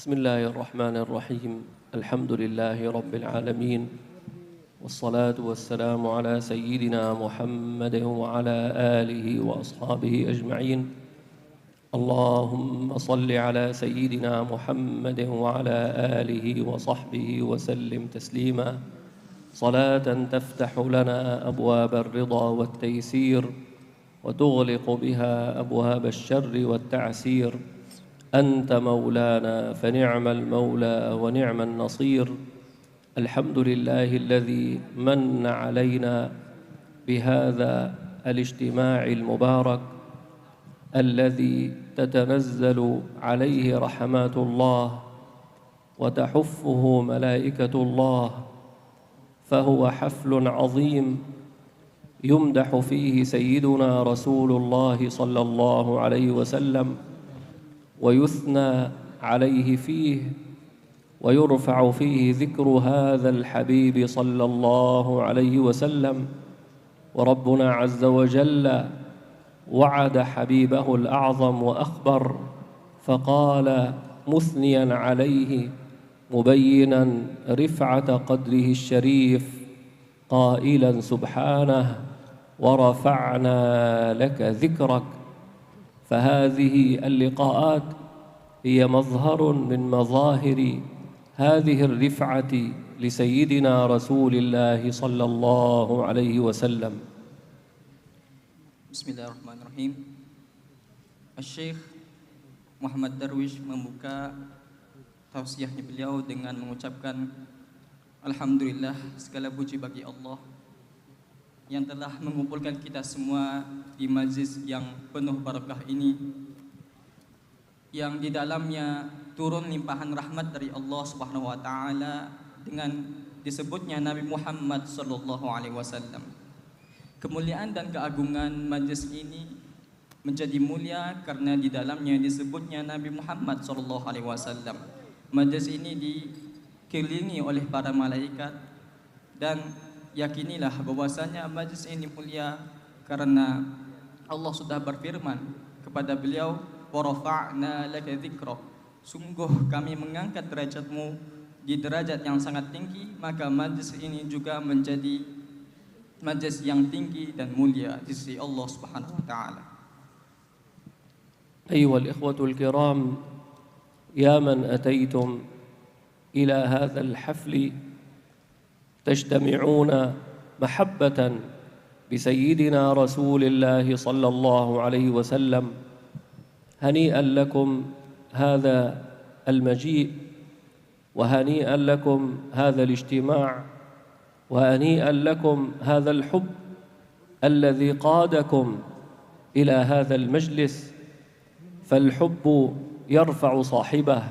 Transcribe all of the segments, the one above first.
بسم الله الرحمن الرحيم. الحمد لله رب العالمين، والصلاة والسلام على سيدنا محمد وعلى آله وأصحابه أجمعين. اللهم صل على سيدنا محمد وعلى آله وصحبه وسلم تسليما، صلاة تفتح لنا أبواب الرضا والتيسير وتغلق بها أبواب الشر والتعسير. أنت مولانا فنعم المولى ونعم النصير. الحمد لله الذي من علينا بهذا الاجتماع المبارك الذي تتنزل عليه رحمات الله وتحفه ملائكة الله، فهو حفل عظيم يمدح فيه سيدنا رسول الله صلى الله عليه وسلم، ويثنى عليه فيه، ويرفع فيه ذكر هذا الحبيب صلى الله عليه وسلم. وربنا عز وجل وعد حبيبه الأعظم وأخبر فقال مثنيا عليه مبينا رفعة قدره الشريف قائلا سبحانه ورفعنا لك ذكرك. فهذه اللقاءات هي مظهر من مظاهر هذه الرفعة لسيدنا رسول الله صلى الله عليه وسلم. Bismillahirrahmanirrahim. Syekh Muhammad Darwish membuka tausiahnya beliau dengan mengucapkan Alhamdulillah, segala puji bagi Allah yang telah mengumpulkan kita semua di majlis yang penuh barakah ini, yang di dalamnya turun limpahan rahmat dari Allah Subhanahu wa taala dengan disebutnya Nabi Muhammad sallallahu alaihi wasallam. Kemuliaan dan keagungan majlis ini menjadi mulia karena di dalamnya disebutnya Nabi Muhammad sallallahu alaihi wasallam. Majlis ini dikelilingi oleh para malaikat, dan yakinilah bahwasanya majlis ini mulia karena Allah sudah berfirman kepada beliau, wa rafa'na laka dzikrak. Sungguh kami mengangkat derajatmu di derajat yang sangat tinggi, maka majlis ini juga menjadi majlis yang tinggi dan mulia di sisi Allah Subhanahu wa taala. أيها الإخوة الكرام، يا من أتيتم إلى هذا الحفل تجتمعون محبة بسيدنا رسول الله صلى الله عليه وسلم، هنيئا لكم هذا المجيء، وهنيئا لكم هذا الاجتماع، وهنيئا لكم هذا الحب الذي قادكم إلى هذا المجلس. فالحب يرفع صاحبه،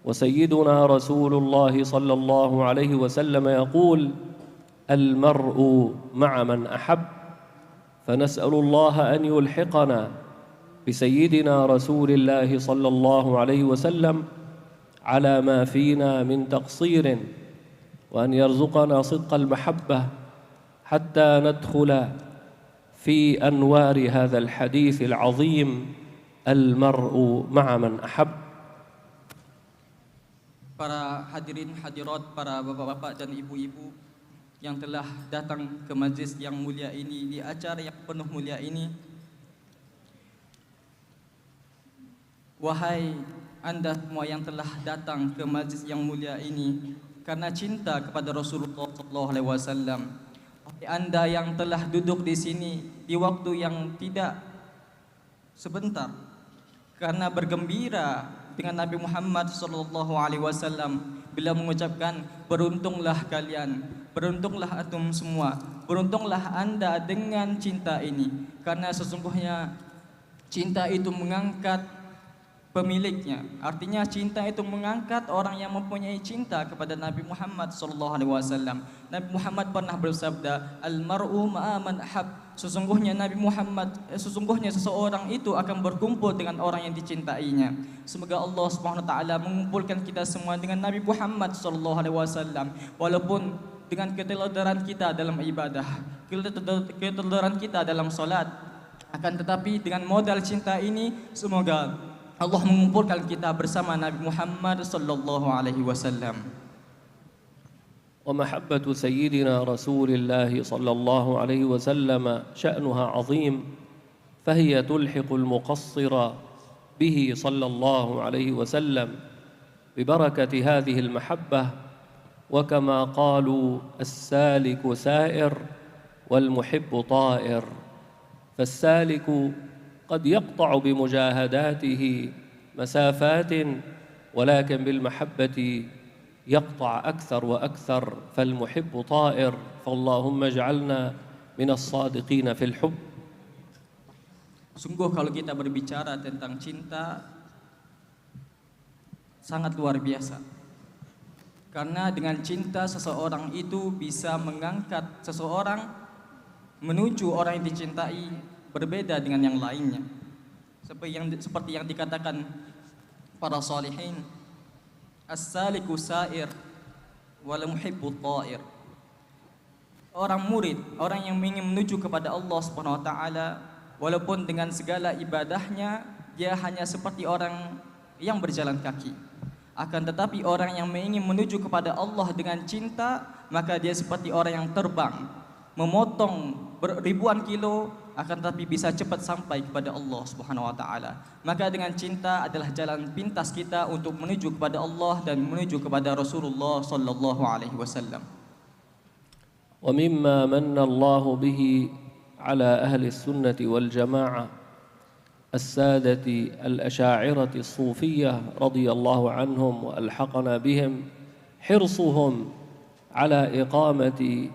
وسيدنا رسول الله صلى الله عليه وسلم يقول المرء مع من أحب. فنسأل الله أن يلحقنا بسيدنا رسول الله صلى الله عليه وسلم على ما فينا من تقصير، وأن يرزقنا صدق المحبة حتى ندخل في أنوار هذا الحديث العظيم المرء مع من أحب. Para hadirin hadirat, para bapak-bapak dan ibu-ibu yang telah datang ke majlis yang mulia ini, di acara yang penuh mulia ini, wahai anda semua yang telah datang ke majlis yang mulia ini karena cinta kepada Rasulullah SAW, wahai anda yang telah duduk di sini di waktu yang tidak sebentar karena bergembira dengan Nabi Muhammad sallallahu alaihi wasallam, bila mengucapkan beruntunglah kalian, beruntunglah antum semua, beruntunglah anda dengan cinta ini, karena sesungguhnya cinta itu mengangkat pemiliknya. Artinya cinta itu mengangkat orang yang mempunyai cinta kepada Nabi Muhammad sallallahu alaihi wasallam. Nabi Muhammad pernah bersabda, "Al-mar'u ma'a man ahab." Sesungguhnya sesungguhnya seseorang itu akan berkumpul dengan orang yang dicintainya. Semoga Allah Subhanahu wa taala mengumpulkan kita semua dengan Nabi Muhammad sallallahu alaihi wasallam, walaupun dengan keteladaran kita dalam ibadah, keteladaran kita dalam salat, akan tetapi dengan modal cinta ini semoga Allah mengumpulkan kita bersama Nabi Muhammad sallallahu alaihi wasallam. ومحبة سيدنا رسول الله صلى الله عليه وسلم شأنها عظيم، فهي تلحق المقصر به صلى الله عليه وسلم ببركة هذه المحبة. وكما قالوا السالك سائر والمحب طائر، فالسالك قد يقطع بمجاهداته مسافات، ولكن بالمحبة يقطع أكثر وأكثر، فالمحب طائر، فاللهم اجعلنا من الصادقين في الحب. Sungguh kalau kita berbicara tentang cinta sangat luar biasa. Karena dengan cinta seseorang itu bisa mengangkat seseorang menuju orang yang dicintai berbeda dengan yang lainnya. Seperti yang dikatakan para salihin, as-saliku sa'ir wal muhibbu ta'ir. Orang murid, orang yang ingin menuju kepada Allah Subhanahu wa taala, walaupun dengan segala ibadahnya, dia hanya seperti orang yang berjalan kaki. Akan tetapi orang yang ingin menuju kepada Allah dengan cinta, maka dia seperti orang yang terbang, memotong ribuan kilo, akan tetapi bisa cepat sampai kepada Allah Subhanahu wa taala. Maka dengan cinta adalah jalan pintas kita untuk menuju kepada Allah dan menuju kepada Rasulullah sallallahu alaihi wasallam. ومما من الله به على أهل السنة والجماعة السادة الأشاعرة الصوفية رضي الله عنهم وألحقنا بهم حرصهم على إقامة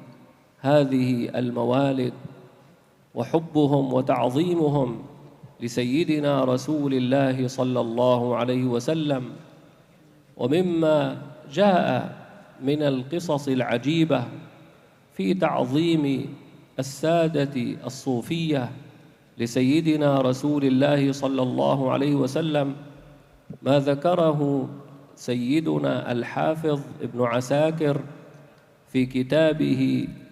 هذه الموالد، وحبهم وتعظيمهم لسيدنا رسول الله صلى الله عليه وسلم. ومما جاء من القصص العجيبة في تعظيم السادة الصوفية لسيدنا رسول الله صلى الله عليه وسلم ما ذكره سيدنا الحافظ ابن عساكر في كتابه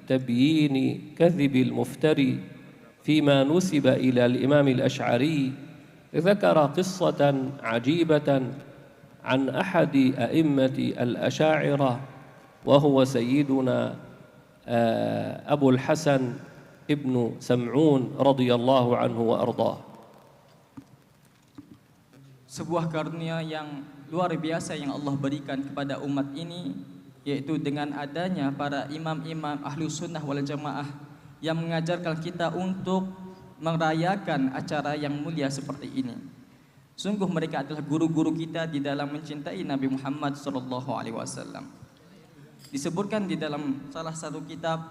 تبيين كذب المفتري فيما نسب إلى الإمام الأشعري. ذكر قصة عجيبة عن أحد أئمة الأشاعرة وهو سيدنا أبو الحسن ابن سمعون رضي الله عنه وأرضاه. Sebuah karunia yang luar biasa yang Allah berikan kepada umat ini, yaitu dengan adanya para imam-imam ahlu sunnah wal jamaah yang mengajarkan kita untuk merayakan acara yang mulia seperti ini. Sungguh mereka adalah guru-guru kita di dalam mencintai Nabi Muhammad SAW. Disebutkan di dalam salah satu kitab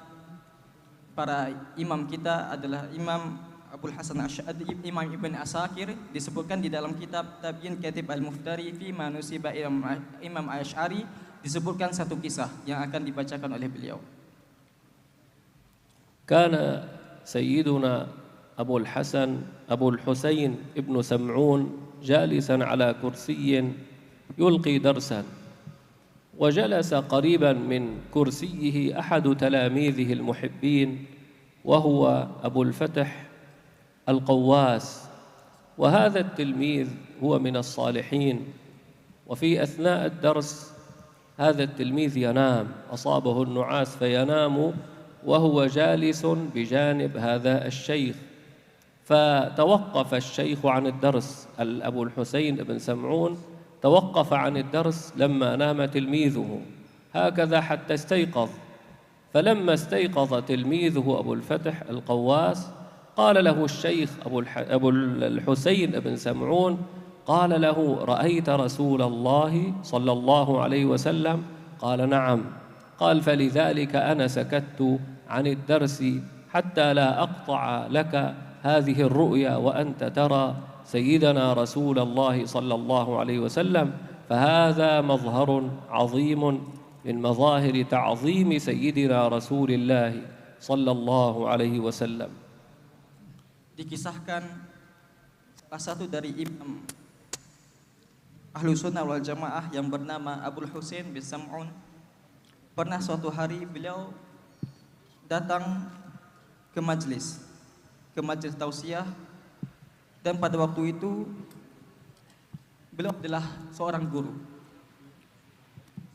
para imam kita adalah Imam Abul Hasan Asy'ari, Imam Ibn Asakir. Disebutkan di dalam kitab Tabyin Katib Al-Muftari fi Manusiba Imam Asy'ari, disebutkan satu kisah yang akan dibacakan oleh beliau. كان سيدنا أبو الحسين ابن سمعون جالسا على كرسي يلقي درسا، وجلس قريبا من كرسيه أحد تلاميذه المحبين وهو أبو الفتح القواس، وهذا التلميذ هو من الصالحين. وفي أثناء الدرس هذا التلميذ ينام، أصابه النعاس فينام وهو جالس بجانب هذا الشيخ، فتوقف الشيخ عن الدرس. أبو الحسين بن سمعون توقف عن الدرس لما نام تلميذه هكذا حتى استيقظ. فلما استيقظ تلميذه أبو الفتح القواس قال له الشيخ أبو الحسين بن سمعون، قال له: رأيت رسول الله صلى الله عليه وسلم؟ قال: نعم. قال: فلذلك أنا سكت عن الدرس حتى لا أقطع لك هذه الرؤيا وأنت ترى سيدنا رسول الله صلى الله عليه وسلم. فهذا مظهر عظيم من مظاهر تعظيم سيدنا رسول الله صلى الله عليه وسلم. Dikisahkan salah satu dari imam ahlu sunnah wal jamaah yang bernama Abul Husain bin Sam'un, pernah suatu hari beliau datang ke majlis tausiah, dan pada waktu itu beliau adalah seorang guru.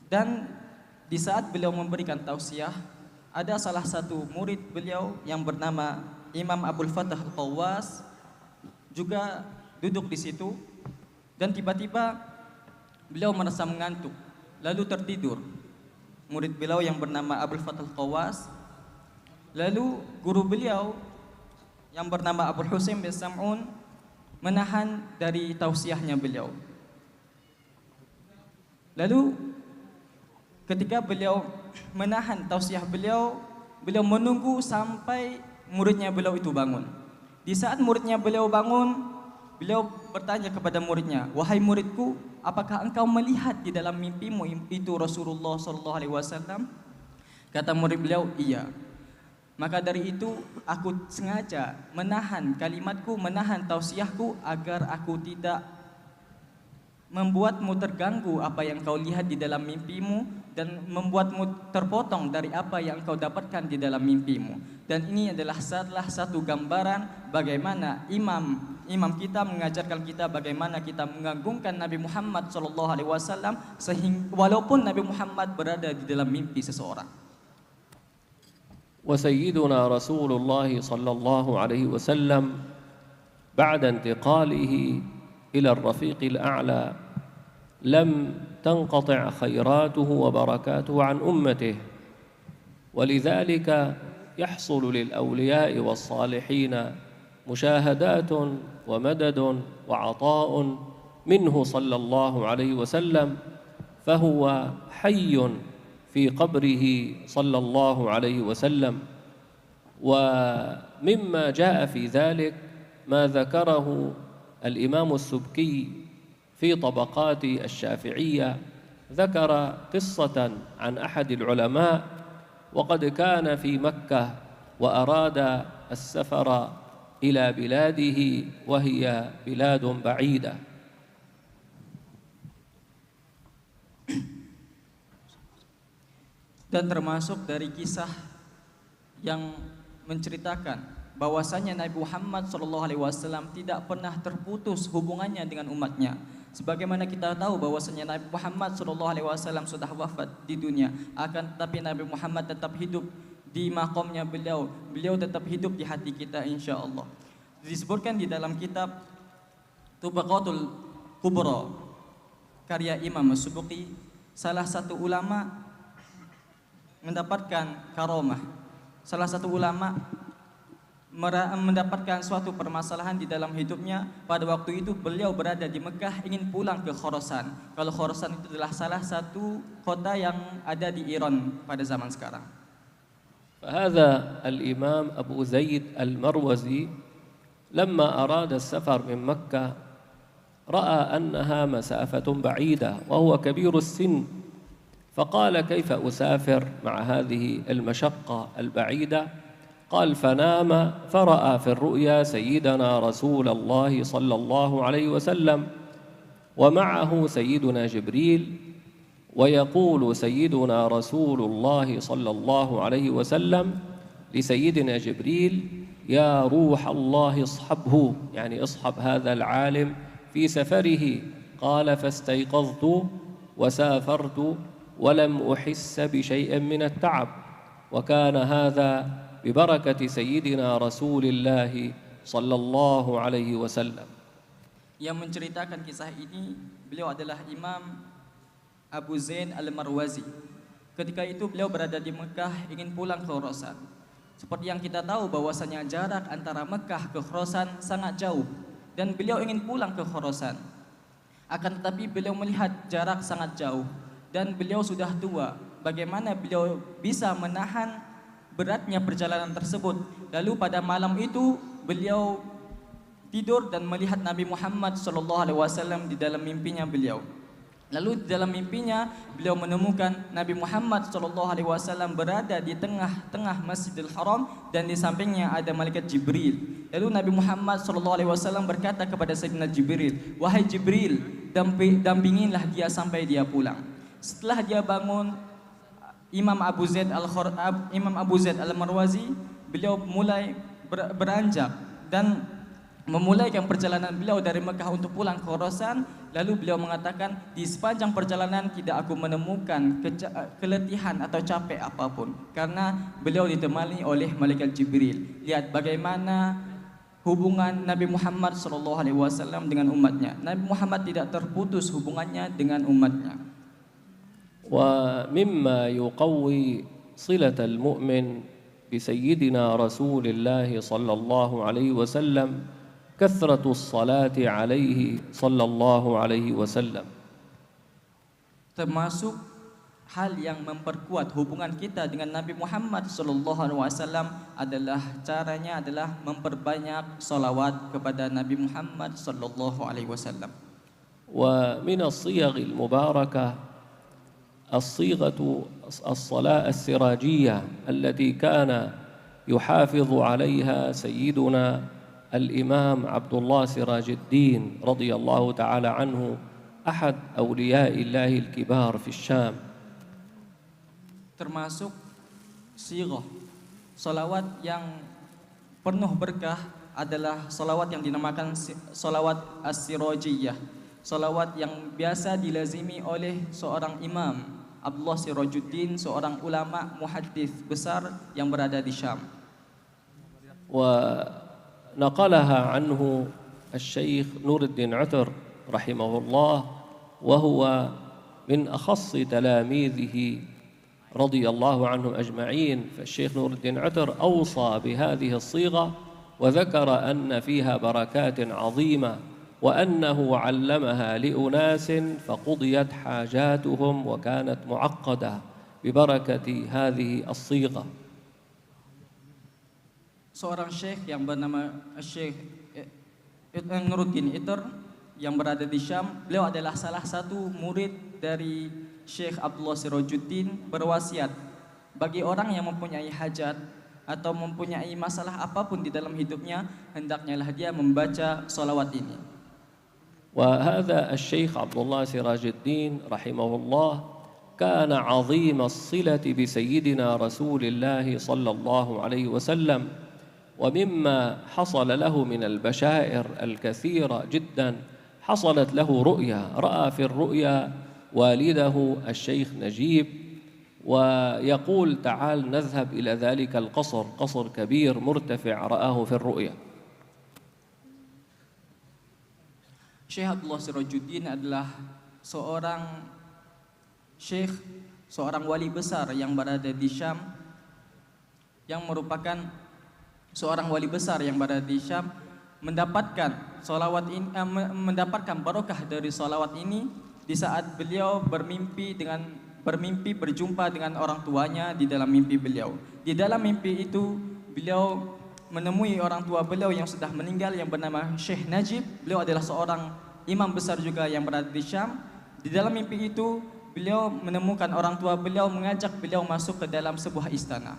Dan di saat beliau memberikan tausiah, ada salah satu murid beliau yang bernama Imam Abdul Fattah Al-Qawwas juga duduk di situ, dan tiba-tiba beliau merasa mengantuk lalu tertidur. Murid beliau yang bernama Abdul Fattah Al-Qawwas, lalu guru beliau yang bernama Abu Husain bin Sam'un menahan dari tausiahnya beliau. Lalu ketika beliau menahan tausiah beliau, beliau menunggu sampai muridnya beliau itu bangun. Di saat muridnya beliau bangun, beliau bertanya kepada muridnya, "Wahai muridku, apakah engkau melihat di dalam mimpimu itu Rasulullah SAW?" Kata murid beliau, "Iya." Maka dari itu aku sengaja menahan kalimatku, menahan tausiahku agar aku tidak membuatmu terganggu apa yang kau lihat di dalam mimpimu dan membuatmu terpotong dari apa yang kau dapatkan di dalam mimpimu. Dan ini adalah salah satu gambaran bagaimana imam kita mengajarkan kita bagaimana kita mengagungkan Nabi Muhammad SAW sehingga walaupun Nabi Muhammad berada di dalam mimpi seseorang. وسيدنا رسول الله صلى الله عليه وسلم بعد انتقاله إلى الرفيق الأعلى لم تنقطع خيراته وبركاته عن أمته، ولذلك يحصل للأولياء والصالحين مشاهدات ومدد وعطاء منه صلى الله عليه وسلم، فهو حي في قبره صلى الله عليه وسلم. ومما جاء في ذلك ما ذكره الإمام السبكي في طبقات الشافعية، ذكر قصة عن أحد العلماء وقد كان في مكة وأراد السفر إلى بلاده وهي بلاد بعيدة. Dan termasuk dari kisah yang menceritakan bahwasanya Nabi Muhammad SAW tidak pernah terputus hubungannya dengan umatnya. Sebagaimana kita tahu bahwasanya Nabi Muhammad SAW sudah wafat di dunia, akan tetapi Nabi Muhammad tetap hidup di makamnya beliau. Beliau tetap hidup di hati kita insyaallah. Disebutkan di dalam kitab Tubaqatul Kubra karya Imam As-Subki, salah satu ulama mendapatkan karamah. Salah satu ulama mendapatkan suatu permasalahan di dalam hidupnya. Pada waktu itu beliau berada di Mekah, ingin pulang ke Khorasan. Kalau Khorasan itu adalah salah satu kota yang ada di Iran pada zaman sekarang. فهذا الإمام أبو زيد المروزي لما أراد السفر من مكة رأى أنها مسافة بعيدة وهو كبير السن، فقال كيف أسافر مع هذه المشقة البعيدة؟ قال فنام فرأى في الرؤيا سيدنا رسول الله صلى الله عليه وسلم ومعه سيدنا جبريل، ويقول سيدنا رسول الله صلى الله عليه وسلم لسيدنا جبريل يا روح الله اصحبه، يعني اصحب هذا العالم في سفره. قال فاستيقظت وسافرت ولم أحس بشيء من التعب، وكان هذا ببركة سيدنا رسول الله صلى الله عليه وسلم. Yang menceritakan kisah ini beliau adalah Imam Abu Zain Al-Marwazi. Ketika itu beliau berada di Mekah, ingin pulang ke Khorasan. Seperti yang kita tahu bahwasanya jarak antara Mekah ke Khorasan sangat jauh dan beliau ingin pulang ke Khorasan. Akan tetapi beliau melihat jarak sangat jauh dan beliau sudah tua. Bagaimana beliau bisa menahan beratnya perjalanan tersebut? Lalu pada malam itu beliau tidur dan melihat Nabi Muhammad SAW di dalam mimpinya beliau. Lalu di dalam mimpinya beliau menemukan Nabi Muhammad SAW berada di tengah-tengah Masjidil Haram dan di sampingnya ada malaikat Jibril. Lalu Nabi Muhammad SAW berkata kepada Sayyidina Jibril, "Wahai Jibril, dampingilah dia sampai dia pulang." Setelah dia bangun, Imam Abu Zaid Al-Marwazi beliau mulai beranjak dan memulaikan perjalanan beliau dari Mekah untuk pulang ke Khorasan. Lalu beliau mengatakan, di sepanjang perjalanan tidak aku menemukan keletihan atau capek apapun, karena beliau ditemani oleh malaikat Jibril. Lihat bagaimana hubungan Nabi Muhammad SAW dengan umatnya. Nabi Muhammad tidak terputus hubungannya dengan umatnya. ومما يقوي صلة المؤمن بسيدنا رسول الله صلى الله عليه وسلم كثرة الصلاة عليه صلى الله عليه وسلم. Termasuk hal yang memperkuat hubungan kita dengan Nabi Muhammad SAW adalah caranya adalah memperbanyak salawat kepada Nabi Muhammad SAW. ومن الصيغ المباركة الصلاة السراجية التي كان يحافظ عليها سيدنا الإمام عبد الله سراج الدين رضي الله تعالى عنه أحد أولياء الله الكبار في الشام. Termasuk sirah salawat yang penuh berkah adalah salawat yang dinamakan salawat as-sirajiyah, salawat yang biasa dilazimi oleh seorang imam Abdullah Sirajuddin, seorang ulama muhaddits besar yang berada di Syam. ونقلها عنه الشيخ نور الدين عتر رحمه الله وهو من أخص تلاميذه رضي الله عنهم أجمعين. فالشيخ نور الدين عتر أوصى بهذه الصيغة وذكر أن فيها بركات عظيمة وأنه علمها لأناس فقضيت حاجاتهم وكانت معقدة ببركة هذه الصيغة. Seorang syekh yang bernama Syekh Nuruddin Itar yang berada di Syam, beliau adalah salah satu murid dari Syekh Abdullah Sirajuddin, berwasiat bagi orang yang mempunyai hajat atau mempunyai masalah apapun di dalam hidupnya, hendaknya lah dia membaca salawat ini. وهذا الشيخ عبد الله سراج الدين رحمه الله كان عظيم الصلة بسيدنا رسول الله صلى الله عليه وسلم، ومما حصل له من البشائر الكثيرة جدا حصلت له رؤيا، رأى في الرؤيا والده الشيخ نجيب ويقول تعال نذهب إلى ذلك القصر، قصر كبير مرتفع رآه في الرؤيا. Syekh Abdullah Sirajuddin adalah seorang syekh, seorang wali besar yang berada di Syam, yang merupakan seorang wali besar yang berada di Syam, mendapatkan salawat ini, mendapatkan barokah dari salawat ini di saat beliau bermimpi berjumpa dengan orang tuanya di dalam mimpi beliau. Di dalam mimpi itu beliau menemui orang tua beliau yang sudah meninggal yang bernama Syekh Najib. Beliau adalah seorang imam besar juga yang berada di Syam. Di dalam mimpi itu beliau menemukan orang tua beliau mengajak beliau masuk ke dalam sebuah istana.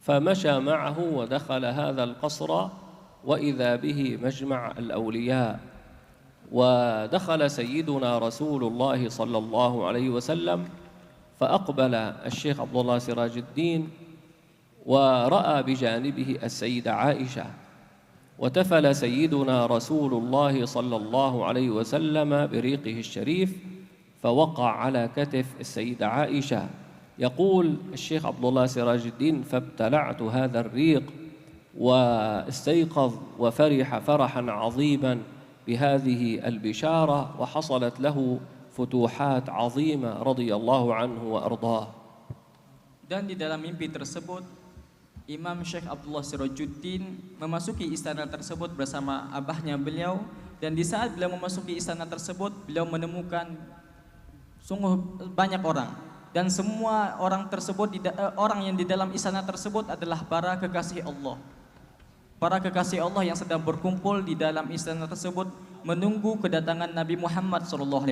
فمشى معه ودخل هذا القصر وإذا به مجمع الأولياء، ودخل سيدنا رسول الله صلى الله عليه وسلم فأقبل الشيخ عبد الله سراج الدين ورأى بجانبه السيدة عائشة، وتفل سيدنا رسول الله صلى الله عليه وسلم بريقه الشريف فوقع على كتف السيدة عائشة. يقول الشيخ عبد الله سراج الدين فابتلعت هذا الريق واستيقظ وفرح فرحا عظيما بهذه البشارة وحصلت له فتوحات عظيمة رضي الله عنه وأرضاه. Dan di dalam mimpi tersebut Imam Syekh Abdullah Sirajuddin memasuki istana tersebut bersama abahnya beliau, dan di saat beliau memasuki istana tersebut beliau menemukan sungguh banyak orang, dan semua orang tersebut orang yang di dalam istana tersebut adalah para kekasih Allah. Para kekasih Allah yang sedang berkumpul di dalam istana tersebut menunggu kedatangan Nabi Muhammad SAW.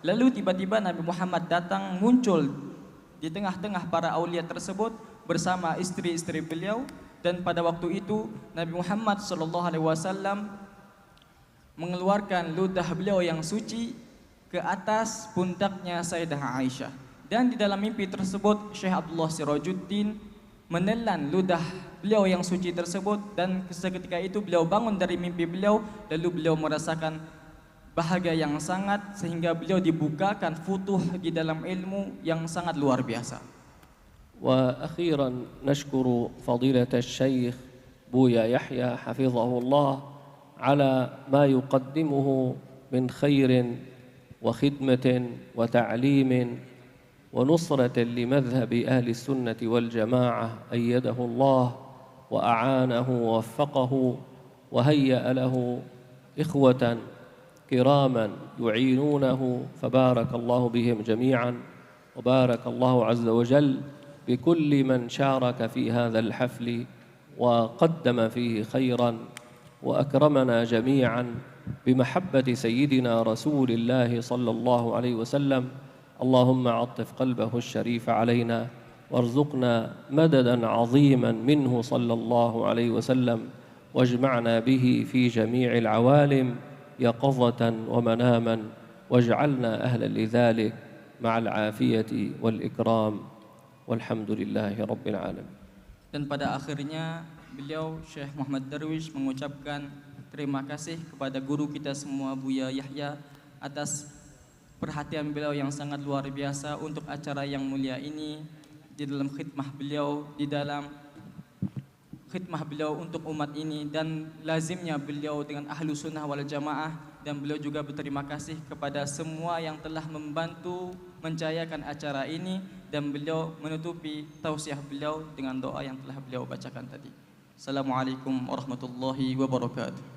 Lalu tiba-tiba Nabi Muhammad datang muncul di tengah-tengah para aulia tersebut bersama istri-istri beliau, dan pada waktu itu Nabi Muhammad SAW mengeluarkan ludah beliau yang suci ke atas pundaknya Sayyidah Aisyah. Dan di dalam mimpi tersebut Syekh Abdullah Sirajuddin menelan ludah beliau yang suci tersebut, dan seketika itu beliau bangun dari mimpi beliau, lalu beliau merasakan bahagia yang sangat, sehingga beliau dibukakan futuh di dalam ilmu yang sangat luar biasa. وأخيرا نشكر فضيلة الشيخ بويا يحيى حفظه الله على ما يقدمه من خير وخدمة وتعليم ونصرة لمذهب أهل السنة والجماعة، أيده الله وأعانه ووفقه وهيأ له إخوة كراما يعينونه، فبارك الله بهم جميعا، وبارك الله عز وجل بكل من شارك في هذا الحفل وقدم فيه خيرا، وأكرمنا جميعا بمحبة سيدنا رسول الله صلى الله عليه وسلم. اللهم عطف قلبه الشريف علينا وارزقنا مددا عظيما منه صلى الله عليه وسلم، واجمعنا به في جميع العوالم يقظة ومناما، واجعلنا أهلا لذلك مع العافية والإكرام، والحمد لله رب العالمين. Dan pada akhirnya beliau Syekh Muhammad Darwish mengucapkan terima kasih kepada guru kita semua Buya Yahya atas perhatian beliau yang sangat luar biasa untuk acara yang mulia ini, di dalam khidmah beliau untuk umat ini, dan lazimnya beliau dengan ahlu sunnah wal jamaah. Dan beliau juga berterima kasih kepada semua yang telah membantu menjayakan acara ini, dan beliau menutupi tausiah beliau dengan doa yang telah beliau bacakan tadi. Assalamualaikum warahmatullahi wabarakatuh.